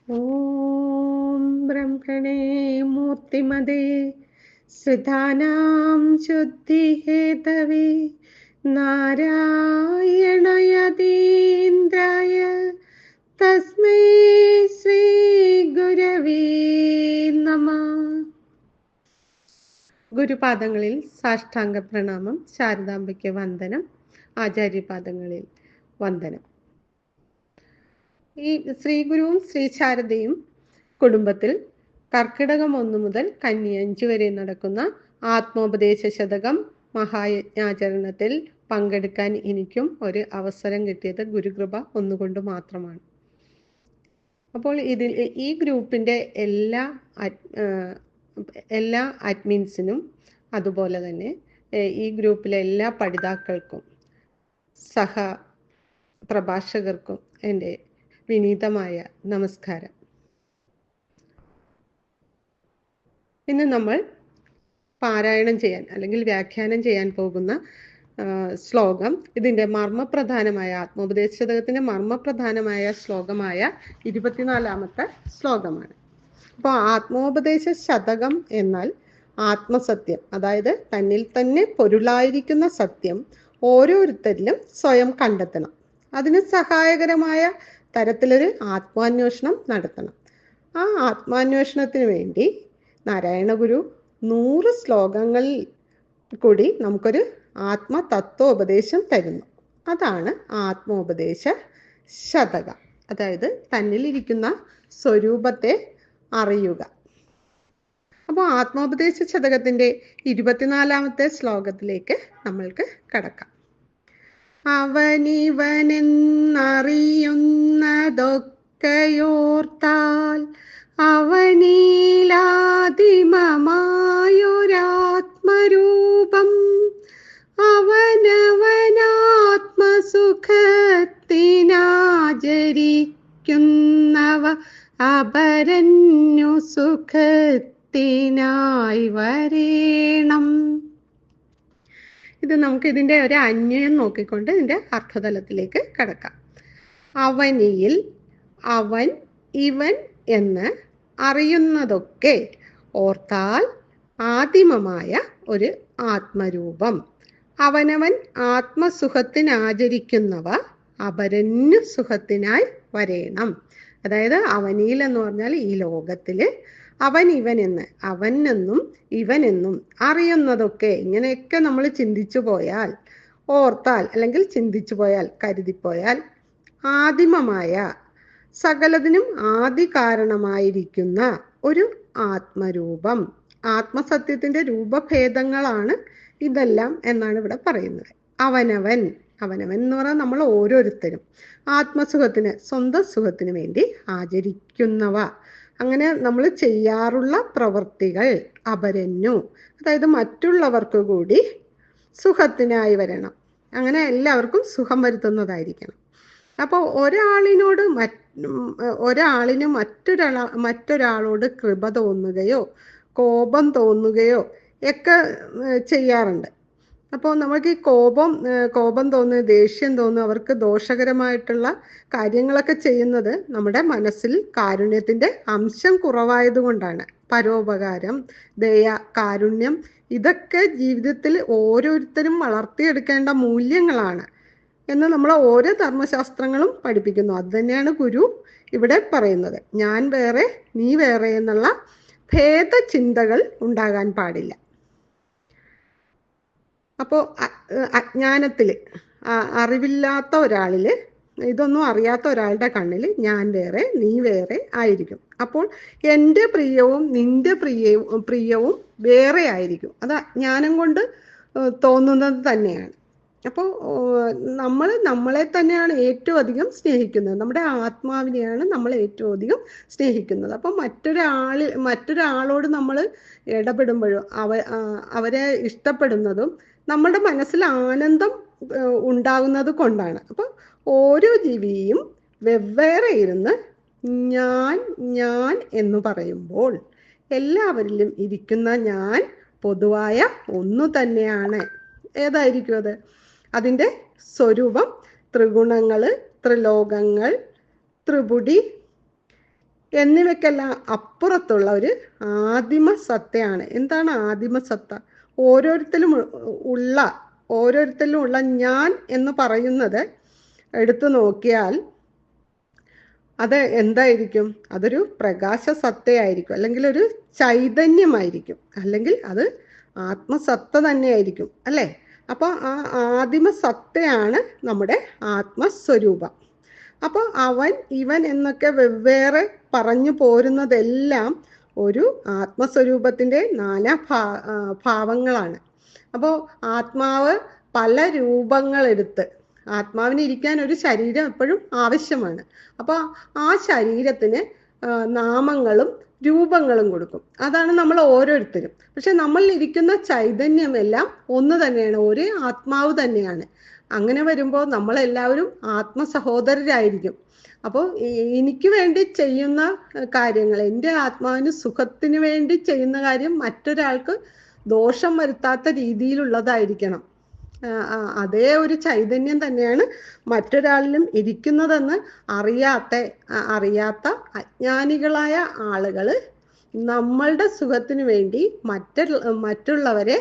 ഓം ബ്രഹ്മണേ മൂർത്തിമതേ സുധാനാം ശുദ്ധിഹേതവേ നാരായണയതീന്ദ്രായ തസ്മൈ ശ്രീ ഗുരവേ നമഃ. ഗുരുപാദങ്ങളിൽ സാഷ്ടാംഗ പ്രണാമം, ശാരദാംബയ്ക്ക് വന്ദനം, ആചാര്യപാദങ്ങളിൽ വന്ദനം. ഈ ശ്രീ ഗുരുവും ശ്രീ ശാരദയും കുടുംബത്തിൽ കർക്കിടകം 1 മുതൽ കന്നി 5 വരെ നടക്കുന്ന ആത്മോപദേശ ശതകം മഹായജ്ഞാചരണത്തിൽ പങ്കെടുക്കാൻ എനിക്കും ഒരു അവസരം കിട്ടിയത് ഗുരുകൃപ ഒന്നുകൊണ്ട് മാത്രമാണ്. അപ്പോൾ ഈ ഗ്രൂപ്പിന്റെ എല്ലാ അഡ്മിൻസിനും അതുപോലെ തന്നെ ഈ ഗ്രൂപ്പിലെ എല്ലാ പഠിതാക്കൾക്കും സഹ പ്രഭാഷകർക്കും എൻ്റെ വിനീതമായ നമസ്കാരം. ഇന്ന് നമ്മൾ പാരായണം ചെയ്യാൻ അല്ലെങ്കിൽ വ്യാഖ്യാനം ചെയ്യാൻ പോകുന്ന ശ്ലോകം ഇതിൻ്റെ മർമ്മപ്രധാനമായ ആത്മോപദേശ ശതകത്തിൻ്റെ മർമ്മപ്രധാനമായ ശ്ലോകമായ 24-ാമത്തെ ശ്ലോകമാണ്. അപ്പോൾ ആത്മോപദേശ ശതകം എന്നാൽ ആത്മസത്യം, അതായത് തന്നിൽ തന്നെ പൊരുളായിരിക്കുന്ന സത്യം ഓരോരുത്തരിലും സ്വയം കണ്ടെത്തണം. അതിന് സഹായകരമായ തരത്തിലൊരു ആത്മാന്വേഷണം നടത്തണം. ആ ആത്മാന്വേഷണത്തിന് വേണ്ടി നാരായണ ഗുരു 100 ശ്ലോകങ്ങളിൽ കൂടി നമുക്കൊരു ആത്മതത്വോപദേശം തരുന്നു. അതാണ് ആത്മോപദേശ ശതകം, അതായത് തന്നിലിരിക്കുന്ന സ്വരൂപത്തെ അറിയുക. അപ്പോൾ ആത്മോപദേശ ശതകത്തിൻ്റെ 24-ാമത്തെ ശ്ലോകത്തിലേക്ക് നമ്മൾക്ക് കടക്കാം. അവനിവനെന്നറിയുന്നതൊക്കെയോർത്താൽ അവനീലാദിമമായൊരാത്മരൂപം അവനവനാത്മസുഖത്തിനാചരിക്കുന്നവ അപരന്യു സുഖത്തിനായി വരേണം. ഇത് നമുക്ക് ഇതിൻ്റെ ഒരു അന്വയം നോക്കിക്കൊണ്ട് ഇതിൻ്റെ അർത്ഥതലത്തിലേക്ക് കടക്കാം. അവനിയിൽ അവൻ ഇവൻ എന്ന് അറിയുന്നതൊക്കെ ഓർത്താൽ ആദിമമായ ഒരു ആത്മരൂപം, അവനവൻ ആത്മസുഖത്തിനാചരിക്കുന്നവ അപരന്യു സുഖത്തിനായി വരേണം. അതായത് അവനിയിൽ എന്ന് പറഞ്ഞാൽ ഈ ലോകത്തില് അവൻ ഇവൻ എന്ന്, അവൻ എന്നും ഇവൻ എന്നും അറിയുന്നതൊക്കെ ഇങ്ങനെയൊക്കെ നമ്മൾ ചിന്തിച്ചു പോയാൽ, ഓർത്താൽ അല്ലെങ്കിൽ ചിന്തിച്ചു പോയാൽ, കരുതിപ്പോയാൽ ആദിമമായ സകലതിനും ആദി കാരണമായിരിക്കുന്ന ഒരു ആത്മരൂപം, ആത്മസത്യത്തിന്റെ രൂപഭേദങ്ങളാണ് ഇതെല്ലാം എന്നാണ് ഇവിടെ പറയുന്നത്. അവനവൻ എന്ന് പറഞ്ഞാൽ നമ്മൾ ഓരോരുത്തരും ആത്മസുഖത്തിന്, സ്വന്തം സുഖത്തിന് വേണ്ടി ആചരിക്കുന്നവ, അങ്ങനെ നമ്മൾ ചെയ്യാറുള്ള പ്രവൃത്തികൾ അപരന്യു, അതായത് മറ്റുള്ളവർക്ക് കൂടി സുഖത്തിനായി വരണം, അങ്ങനെ എല്ലാവർക്കും സുഖം വരുത്തുന്നതായിരിക്കണം. അപ്പോൾ ഒരാളിന് മറ്റൊരാളോട് കൃപ തോന്നുകയോ കോപം തോന്നുകയോ ഒക്കെ ചെയ്യാറുണ്ട്. അപ്പോൾ നമുക്ക് ഈ കോപം തോന്നുക, ദേഷ്യം തോന്നുക, അവർക്ക് ദോഷകരമായിട്ടുള്ള കാര്യങ്ങളൊക്കെ ചെയ്യുന്നത് നമ്മുടെ മനസ്സിൽ കാരുണ്യത്തിന്റെ അംശം കുറവായതുകൊണ്ടാണ്. പരോപകാരം, ദയ, കാരുണ്യം ഇതൊക്കെ ജീവിതത്തിൽ ഓരോരുത്തരും വളർത്തിയെടുക്കേണ്ട മൂല്യങ്ങളാണ് എന്ന് നമ്മൾ ഓരോ ധർമ്മശാസ്ത്രങ്ങളും പഠിപ്പിക്കുന്നു. അത് തന്നെയാണ് ഗുരു ഇവിടെ പറയുന്നത്. ഞാൻ വേറെ നീ വേറെ എന്നുള്ള ഭേദചിന്തകൾ ഉണ്ടാകാൻ പാടില്ല. അപ്പോൾ അജ്ഞാനത്തിൽ അറിവില്ലാത്ത ഒരാളില്, ഇതൊന്നും അറിയാത്ത ഒരാളുടെ കണ്ണിൽ ഞാൻ വേറെ നീ വേറെ ആയിരിക്കും. അപ്പോൾ എൻ്റെ പ്രിയവും നിന്റെ പ്രിയവും വേറെ ആയിരിക്കും. അത് അജ്ഞാനം കൊണ്ട് തോന്നുന്നത് തന്നെയാണ്. അപ്പോൾ നമ്മളെ തന്നെയാണ് ഏറ്റവും അധികം സ്നേഹിക്കുന്നത്, നമ്മുടെ ആത്മാവിനെയാണ് നമ്മൾ ഏറ്റവും അധികം സ്നേഹിക്കുന്നത്. അപ്പോൾ മറ്റൊരാളോട് നമ്മൾ ഇടപെടുമ്പോഴും അവരെ ഇഷ്ടപ്പെടുന്നതും നമ്മുടെ മനസ്സിൽ ആനന്ദം ഉണ്ടാകുന്നത് കൊണ്ടാണ്. അപ്പോൾ ഓരോ ജീവിയും വെവ്വേറെ ഇരുന്ന് ഞാൻ എന്ന് പറയുമ്പോൾ എല്ലാവരിലും ഇരിക്കുന്ന ഞാൻ പൊതുവായ ഒന്നു തന്നെയാണ്. ഏതായിരിക്കും അത്? അതിൻ്റെ സ്വരൂപം ത്രിഗുണങ്ങൾ, ത്രിലോകങ്ങൾ, ത്രിപുടി, എന്നിവയ്ക്കെല്ലാം അപ്പുറത്തുള്ള ഒരു ആദിമ സത്തയാണ്. എന്താണ് ആദിമ സത്ത? ഓരോരുത്തരും ഉള്ള ഓരോരുത്തരിലും ഉള്ള ഞാൻ എന്ന് പറയുന്നത് എടുത്തു നോക്കിയാൽ അത് എന്തായിരിക്കും? അതൊരു പ്രകാശ സത്തയായിരിക്കും, അല്ലെങ്കിൽ ഒരു ചൈതന്യമായിരിക്കും, അല്ലെങ്കിൽ അത് ആത്മസത്ത തന്നെയായിരിക്കും, അല്ലേ? അപ്പോൾ ആ ആദിമ സത്തയാണ് നമ്മുടെ ആത്മസ്വരൂപം. അപ്പോൾ അവൻ ഇവൻ എന്നൊക്കെ വെവ്വേറെ പറഞ്ഞു പോരുന്നതെല്ലാം ഒരു ആത്മസ്വരൂപത്തിൻ്റെ ഭാവങ്ങളാണ്. അപ്പോൾ ആത്മാവ് പല രൂപങ്ങളെടുത്ത്, ആത്മാവിന് ഇരിക്കാൻ ഒരു ശരീരം എപ്പോഴും ആവശ്യമാണ്. അപ്പോൾ ആ ശരീരത്തിന് നാമങ്ങളും രൂപങ്ങളും കൊടുക്കും. അതാണ് നമ്മൾ ഓരോരുത്തരും. പക്ഷെ നമ്മളിൽ ഇരിക്കുന്ന ചൈതന്യമെല്ലാം ഒന്ന് തന്നെയാണ്, ഒരേ ആത്മാവ് തന്നെയാണ്. അങ്ങനെ വരുമ്പോൾ നമ്മളെല്ലാവരും ആത്മസഹോദരരായിരിക്കും. അപ്പോൾ എനിക്ക് വേണ്ടി ചെയ്യുന്ന കാര്യങ്ങൾ, എൻ്റെ ആത്മാവിന് സുഖത്തിന് വേണ്ടി ചെയ്യുന്ന കാര്യം മറ്റൊരാൾക്ക് ദോഷം വരുത്താത്ത രീതിയിലുള്ളതായിരിക്കണം. അതേ ഒരു ചൈതന്യം തന്നെയാണ് മറ്റൊരാളിലും ഇരിക്കുന്നതെന്ന് അറിയാത്ത അജ്ഞാനികളായ ആളുകൾ നമ്മളുടെ സുഖത്തിന് വേണ്ടി മറ്റുള്ളവരെ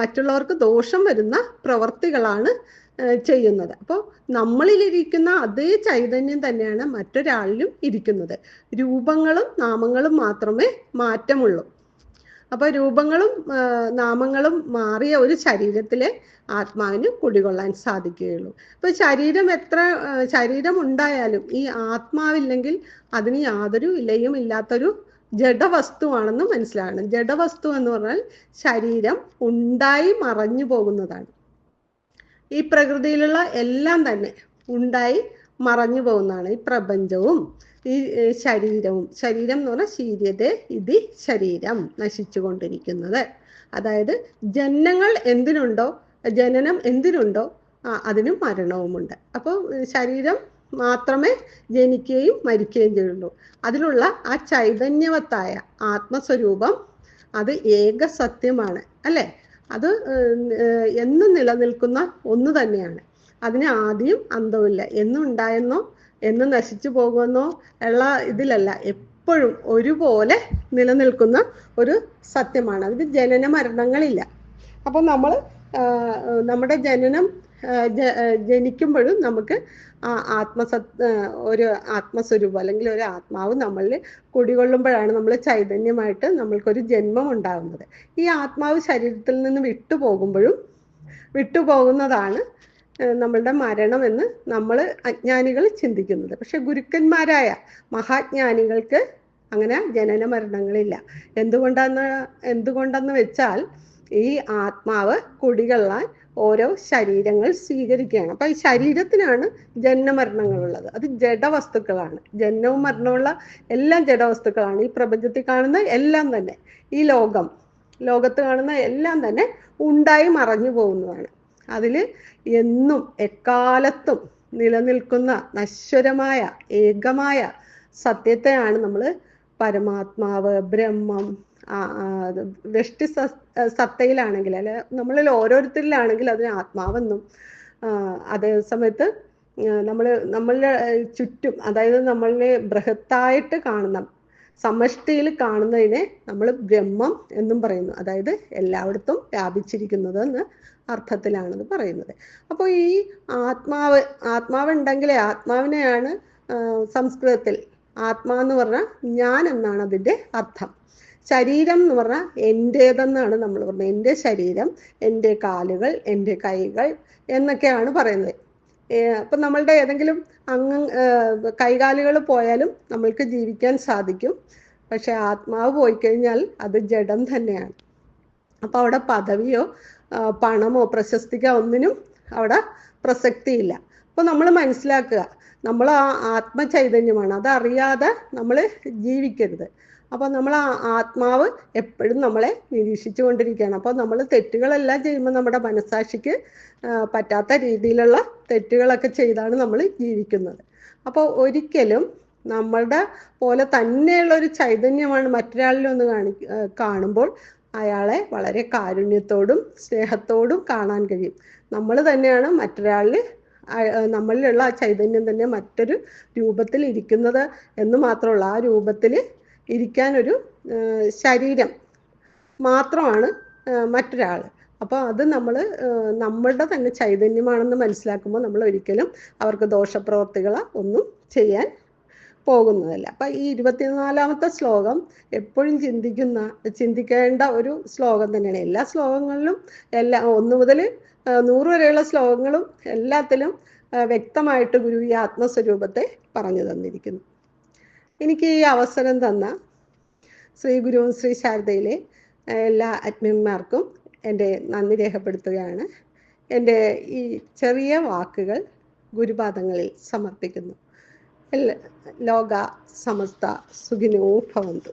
മറ്റുള്ളവർക്ക് ദോഷം വരുന്ന പ്രവർത്തികളാണ് ചെയ്യുന്നത്. അപ്പോൾ നമ്മളിലിരിക്കുന്ന അതേ ചൈതന്യം തന്നെയാണ് മറ്റൊരാളിലും ഇരിക്കുന്നത്. രൂപങ്ങളും നാമങ്ങളും മാത്രമേ മാറ്റമുള്ളൂ. അപ്പൊ രൂപങ്ങളും നാമങ്ങളും മാറിയ ഒരു ശരീരത്തിലെ ആത്മാവിന് കുടികൊള്ളാൻ സാധിക്കുകയുള്ളൂ. ഇപ്പൊ ശരീരം ഉണ്ടായാലും ഈ ആത്മാവില്ലെങ്കിൽ അതിന് യാതൊരു വിലയും ഇല്ലാത്തൊരു ജഡവസ്തുവാണെന്ന് മനസ്സിലാക്കണം. ജഡവസ്തു എന്ന് പറഞ്ഞാൽ ശരീരം ഉണ്ടായി മറഞ്ഞു പോകുന്നതാണ്. ഈ പ്രകൃതിയിലുള്ള എല്ലാം തന്നെ ഉണ്ടായി മറഞ്ഞു പോകുന്നതാണ്. ഈ പ്രപഞ്ചവും ഈ ശരീരവും. ശരീരം എന്ന് പറഞ്ഞാൽ ശീര്യതേ ഇത് ശരീരം, നശിച്ചുകൊണ്ടിരിക്കുന്നത്. അതായത് ജനനം എന്തിനുണ്ടോ അതിന് മരണവുമുണ്ട്. അപ്പോൾ ശരീരം മാത്രമേ ജനിക്കുകയും മരിക്കുകയും ചെയ്യുള്ളൂ. അതിലുള്ള ആ ചൈതന്യവത്തായ ആത്മസ്വരൂപം അത് ഏക സത്യമാണ്, അല്ലേ? അത് എന്നും നിലനിൽക്കുന്ന ഒന്ന് തന്നെയാണ്. അതിന് ആദിയും അന്തവുമില്ല. എന്നും ഉണ്ടായെന്നോ എന്നും നശിച്ചു പോകുമെന്നോ ഉള്ള ഇതിലല്ല, എപ്പോഴും ഒരുപോലെ നിലനിൽക്കുന്ന ഒരു സത്യമാണ്. അതിന് ജനന മരണങ്ങളില്ല. അപ്പം നമ്മുടെ ജനിക്കുമ്പോഴും നമുക്ക് ഒരു ആത്മസ്വരൂപം അല്ലെങ്കിൽ ഒരു ആത്മാവ് നമ്മളിൽ കുടികൊള്ളുമ്പോഴാണ് നമ്മൾ ചൈതന്യമായിട്ട് നമ്മൾക്കൊരു ജന്മം ഉണ്ടാകുന്നത്. ഈ ആത്മാവ് ശരീരത്തിൽ നിന്ന് വിട്ടുപോകുന്നതാണ് നമ്മളുടെ മരണമെന്ന് നമ്മൾ അജ്ഞാനികൾ ചിന്തിക്കുന്നത്. പക്ഷെ ഗുരുക്കന്മാരായ മഹാജ്ഞാനികൾക്ക് അങ്ങനെ ജനന മരണങ്ങളില്ല. എന്തുകൊണ്ടെന്ന് വെച്ചാൽ ഈ ആത്മാവ് കുടികൊള്ളാൻ ഓരോ ശരീരങ്ങൾ സ്വീകരിക്കുകയാണ്. അപ്പൊ ഈ ശരീരത്തിനാണ് ജന്മമരണങ്ങളുള്ളത്. അത് ജഡവസ്തുക്കളാണ്. ജന്മവും മരണമുള്ള എല്ലാം ജഡവസ്തുക്കളാണ്. ഈ പ്രപഞ്ചത്തിൽ കാണുന്ന എല്ലാം തന്നെ, ഈ ലോകത്ത് കാണുന്ന എല്ലാം തന്നെ ഉണ്ടായി മറഞ്ഞു പോകുന്നതാണ്. അതിൽ എന്നും എക്കാലത്തും നിലനിൽക്കുന്ന നശ്വരമായ ഏകമായ സത്യത്തെയാണ് നമ്മൾ പരമാത്മാവ്, ബ്രഹ്മം, വ്യഷ്ടി സത്തയിലാണെങ്കിൽ അല്ലെ നമ്മളിൽ ഓരോരുത്തരിലാണെങ്കിൽ അതിന് ആത്മാവെന്നും, അതേ സമയത്ത് നമ്മളുടെ ചുറ്റും, അതായത് നമ്മളിനെ ബൃഹത്തായിട്ട് കാണുന്ന സമഷ്ടിയിൽ കാണുന്നതിനെ നമ്മൾ ബ്രഹ്മം എന്നും പറയുന്നു. അതായത് എല്ലായിടത്തും വ്യാപിച്ചിരിക്കുന്നത് എന്ന് അർത്ഥത്തിലാണത് പറയുന്നത്. അപ്പോൾ ഈ ആത്മാവ് ഉണ്ടെങ്കിലേ, ആത്മാവിനെയാണ് സംസ്കൃതത്തിൽ ആത്മാന്ന് പറഞ്ഞാൽ ഞാൻ എന്നാണ് അതിൻ്റെ അർത്ഥം. ശരീരം എന്ന് പറഞ്ഞാൽ എൻ്റേതെന്നാണ് നമ്മൾ പറയുന്നത്. എൻ്റെ ശരീരം, എൻ്റെ കാലുകൾ, എൻ്റെ കൈകൾ എന്നൊക്കെയാണ് പറയുന്നത്. അപ്പം നമ്മളുടെ ഏതെങ്കിലും കൈകാലുകൾ പോയാലും നമ്മൾക്ക് ജീവിക്കാൻ സാധിക്കും. പക്ഷെ ആത്മാവ് പോയി കഴിഞ്ഞാൽ അത് ജഡം തന്നെയാണ്. അപ്പം അവിടെ പദവിയോ പണമോ പ്രശസ്തിക്കോ ഒന്നിനും അവിടെ പ്രസക്തിയില്ല. അപ്പോൾ നമ്മൾ മനസ്സിലാക്കുക, നമ്മൾ ആ ആത്മചൈതന്യമാണ്. അതറിയാതെ നമ്മൾ ജീവിക്കരുത്. അപ്പോൾ നമ്മൾ ആ ആത്മാവ് എപ്പോഴും നമ്മളെ നിരീക്ഷിച്ചു കൊണ്ടിരിക്കുകയാണ്. അപ്പോൾ നമ്മൾ തെറ്റുകളെല്ലാം ചെയ്യുമ്പോൾ നമ്മുടെ മനസ്സാക്ഷിക്ക് പറ്റാത്ത രീതിയിലുള്ള തെറ്റുകളൊക്കെ ചെയ്താണ് നമ്മൾ ജീവിക്കുന്നത്. അപ്പോൾ ഒരിക്കലും നമ്മളുടെ പോലെ തന്നെയുള്ള ഒരു ചൈതന്യമാണ് മറ്റൊരാളിലൊന്ന് കാണുമ്പോൾ അയാളെ വളരെ കാരുണ്യത്തോടും സ്നേഹത്തോടും കാണാൻ കഴിയും. നമ്മൾ തന്നെയാണ് മറ്റൊരാളിൽ നമ്മളിലുള്ള ആ ചൈതന്യം തന്നെ മറ്റൊരു രൂപത്തിൽ ഇരിക്കുന്നത് എന്ന് മാത്രമുള്ള ആ രൂപത്തിൽ ഇരിക്കാനൊരു ശരീരം മാത്രമാണ് മറ്റൊരാൾ. അപ്പോൾ അത് നമ്മൾ നമ്മളുടെ തന്നെ ചൈതന്യമാണെന്ന് മനസ്സിലാക്കുമ്പോൾ നമ്മൾ ഒരിക്കലും അവർക്ക് ദോഷപ്രവർത്തികൾ ഒന്നും ചെയ്യാൻ പോകുന്നതല്ല. അപ്പം ഈ 24-ാമത്തെ ശ്ലോകം എപ്പോഴും ചിന്തിക്കേണ്ട ഒരു ശ്ലോകം തന്നെയാണ്. എല്ലാ ശ്ലോകങ്ങളിലും 1 മുതൽ 100 വരെയുള്ള ശ്ലോകങ്ങളും എല്ലാത്തിലും വ്യക്തമായിട്ട് ഗുരു ഈ ആത്മസ്വരൂപത്തെ പറഞ്ഞു തന്നിരിക്കുന്നു. എനിക്ക് ഈ അവസരം തന്ന ശ്രീ ഗുരുവും ശ്രീ ശാരദയിലെ എല്ലാ അഡ്മിന്മാർക്കും എൻ്റെ നന്ദി രേഖപ്പെടുത്തുകയാണ്. എൻ്റെ ഈ ചെറിയ വാക്കുകൾ ഗുരുപാദങ്ങളിൽ സമർപ്പിക്കുന്നു. ലോക സമസ്ത സുഖിനോ ഭവന്തു.